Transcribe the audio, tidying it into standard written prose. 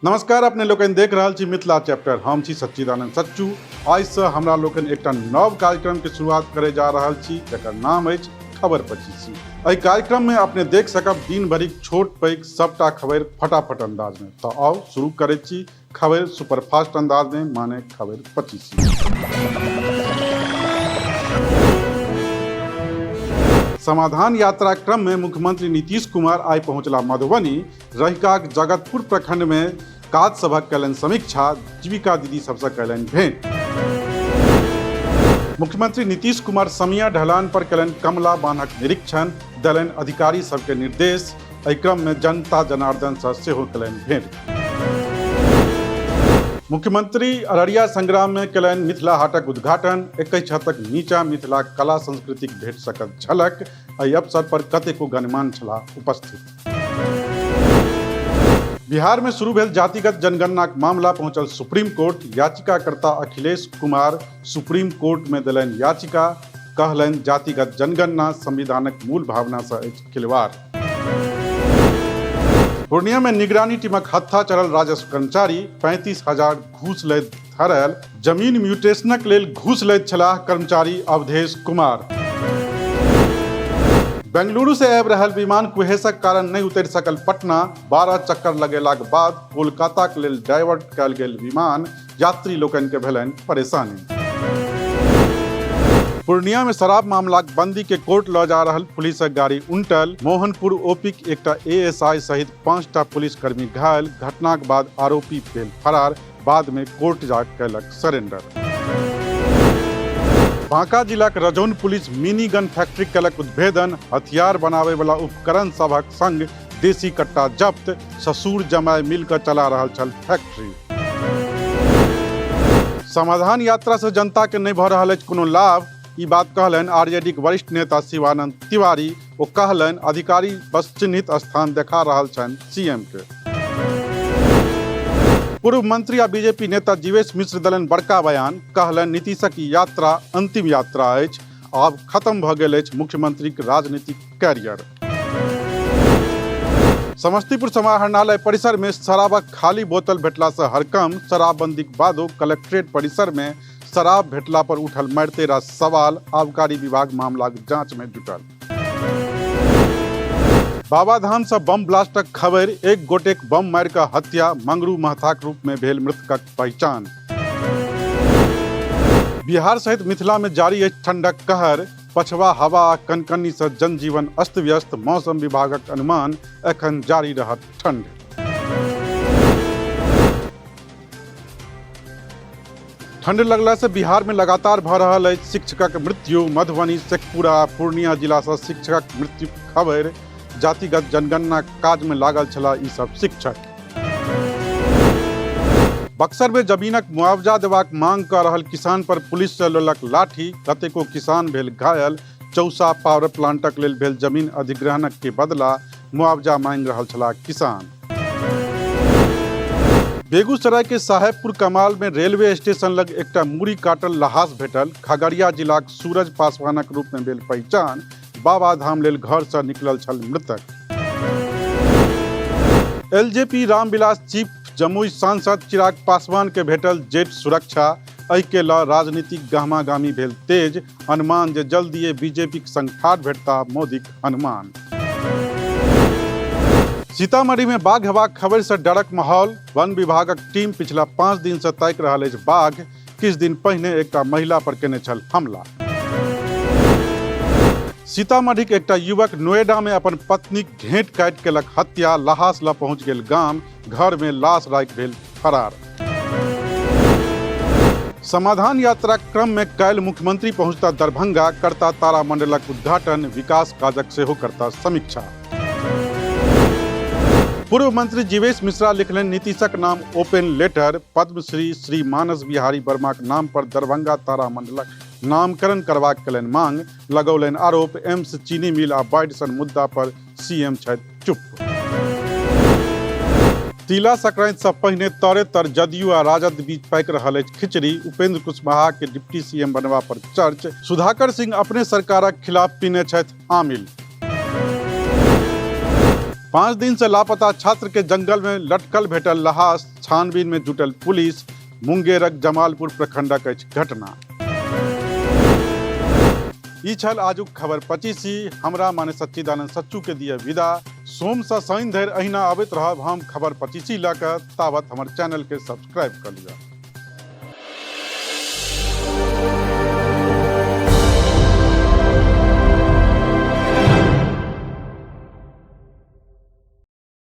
नमस्कार, अपने लोकन देख रहल छी मिथिला चैप्टर। हम छी सच्चिदानंद सच्चू। आज से हमरा लोकन एकटा नव कार्यक्रम के शुरुआत करे जा रहल छी जकर नाम अछि खबर 25। एहि कार्यक्रम में अपने देख सकब दिन भरिक छोट पैघ सबटा खबर फटाफट अंदाज में। तो आओ शुरू करे छी खबर सुपरफास्ट अंदाज में, माने खबर 25। समाधान यात्रा क्रम में मुख्यमंत्री नीतीश कुमार आई पहुंचला मधुबनी। रहिकाक जगतपुर प्रखंड में काज सभक कयलनि समीक्षा, जीविका दीदी सबसे कयलनि भेंट। मुख्यमंत्री नीतीश कुमार समिया ढलान पर कयलनि कमला बान्हक निरीक्षण, देलनि अधिकारी सबके निर्देश। एहि क्रम में जनता जनार्दन से सेहो कयलनि भेंट। मुख्यमंत्री अररिया संग्राम में कयलनि मिथिला हाटक उद्घाटन। 21 छतक नीचा मिथिला कला संस्कृतिक भेट सकत झलक। एहि अवसर पर कतेको गणमान्य छलाह उपस्थित। बिहार में शुरू भेल जातिगत जनगणनाक मामला पहुंचल सुप्रीम कोर्ट। याचिकाकर्ता अखिलेश कुमार सुप्रीम कोर्ट में देलनि याचिका, कहलनि जातिगत जनगणना संविधानक मूल भावना से अछि खिलवाड़। पूर्णिया में निगरानी टीमक हत्था चढ़ल राजस्व कर्मचारी, 35,000 घूस लैत धरल। जमीन म्यूटेशनक लेल घूस लैत छलाह कर्मचारी अवधेश कुमार। बेंगलुरु से आबि रहल विमान कुहेसक कारण नहीं उतरि सकल पटना। 12 चक्कर लगेलाक बाद कोलकाता के लेल डायवर्ट कयल गेल विमान। यात्री लोकनि के भेलनि परेशानी। पूर्णिया में शराब मामलाक बंदी के कोर्ट लऽ जा रहल पुलिसक गाड़ी उनटल। मोहनपुर ओपीक एकटा एएसआई सहित 5टा पुलिसकर्मी घायल। घटनाक बाद आरोपी भेल फरार। बाद में कोर्ट जा कयलक सरेंडर। बांका जिलाक Rajaun police mini gun factory कयलक उद्भेदन। हथियार बनावे वाला उपकरण सभक संग देसी कट्टा जब्त। ससुर जमाय मिलकर चला रहल छल फैक्ट्री। समाधान यात्रा से जनता के नहीं भऽ रहल अछि कोनो लाभ। ई बात कहलनि आरजेडीक वरिष्ठ नेता शिवानंद तिवारी। ओ कहलनि अधिकारी बस चिन्हित स्थान देखा रहल छनि सीएम के। पूर्व मंत्री आ बीजेपी नेता जीवेश मिश्र देलनि बड़का बयान। कहलनि नीतीशक यात्रा अंतिम यात्रा अछि, आब खत्म भऽ गेल अछि मुख्यमंत्रीक राजनीतिक कैरियर। समस्तीपुर समाहरणालय परिसर में शराबक खाली बोतल भेटला से हड़कंप। शराबबंदीक बादो कलेक्ट्रेट परिसर में शराब भेटला पर उठल मारितेरा सवाल। आबकारी विभाग मामलाक जांच में जुटल। बाबाधाम से बम ब्लास्टक खबर। एक गोटेक बम मारि कऽ हत्या। मंगरू महथाक रूप में भेल मृतकक पहचान। बिहार सहित मिथिला में जारी अछि ठंडक कहर। पछवा हवा आ कनकनी से जनजीवन अस्त व्यस्त। मौसम विभागक अनुमान एखन जारी रहत ठंड। ठंड लगला से बिहार में लगातार भऽ रहल अछि शिक्षकक मृत्यु। मधुबनी, शेखपुरा, पूर्णिया जिला से शिक्षकक मृत्यु खबर। जातिगत जनगणना काज में लागल छला ई सब शिक्षक। बक्सर में जमीनक मुआवजा देबाक मांग कऽ रहल किसान पर पुलिस से लेलक लाठी। कतेको किसान भेल घायल। चौसा पावर प्लांटक लेल भेल जमीन अधिग्रहणक के बदला मुआवजा मांग रहल छला किसान। बेगूसराय के साहेबपुर कमाल में रेलवे स्टेशन लग एकटा मूड़ी काटल लहास भेटल। खगड़िया जिलाक सूरज पासवानक रूप में भेल पहचान। बाबाधाम लेल घर से निकलल छल मृतक। एलजेपी रामविलास चीफ जमुई सांसद चिराग पासवान के भेटल जेट सुरक्षा। एहि के लऽ राजनीतिक गहमागामी भेल तेज। अनुमान जे जल्दिए बीजेपी के संग ठाढ़ भेटता मोदीक अनुमान। सीतामढ़ी में बाघ हेबाक खबर से डरक माहौल। वन विभागक टीम पिछला 5 दिन से ताकि रहल अछि बाघ। किछु दिन पहिने एकटा महिला पर केने छल हमला। सीतामढ़ी के एकटा युवक नोएडा में अपन पत्नी घेंट काटि केलक हत्या। लहास लऽ पहुंच गेल गाम। घर में लाश राखि भेल फरार। समाधान यात्रा क्रम में काल्हि मुख्यमंत्री पहुंचता दरभंगा। करता तारामंडलक उद्घाटन। विकास काजक सेहो करता समीक्षा। पूर्व मंत्री जीवेश मिश्रा लिखलनि नीतीशक नाम ओपन लेटर। पद्मश्री श्री मानस बिहारी वर्माक नाम पर दरभंगा तारामंडलक नामकरण करबाक कयलनि मांग। लगौलनि आरोप एम्स, चीनी मिल आ बाढ़ि सन मुद्दा पर सीएम छथि चुप। तिला संक्रांति से पहिने तरे तर जदयू आ राजद बीच पाकि रहल अछि खिचड़ी। उपेंद्र कुशवाहा के डिप्टी सीएम बनवा पर चर्च। सुधाकर सिंह अपने सरकारक खिलाफ पीने छथि आमिल। 5 दिन से लापता छात्र के जंगल में लटकल भेटल लाश, छानबीन में जुटल पुलिस। मुंगेरक जमालपुर प्रखंडक अछि घटना। ई छल आजुक खबर 25। हमरा माने सच्चिदानंद सच्चू के दिए विदा। सोम से शनि धरि अहिना अबैत रहब हम खबर 25 लऽ कऽ। ताबत हमर चैनल के सब्सक्राइब कर लिअ।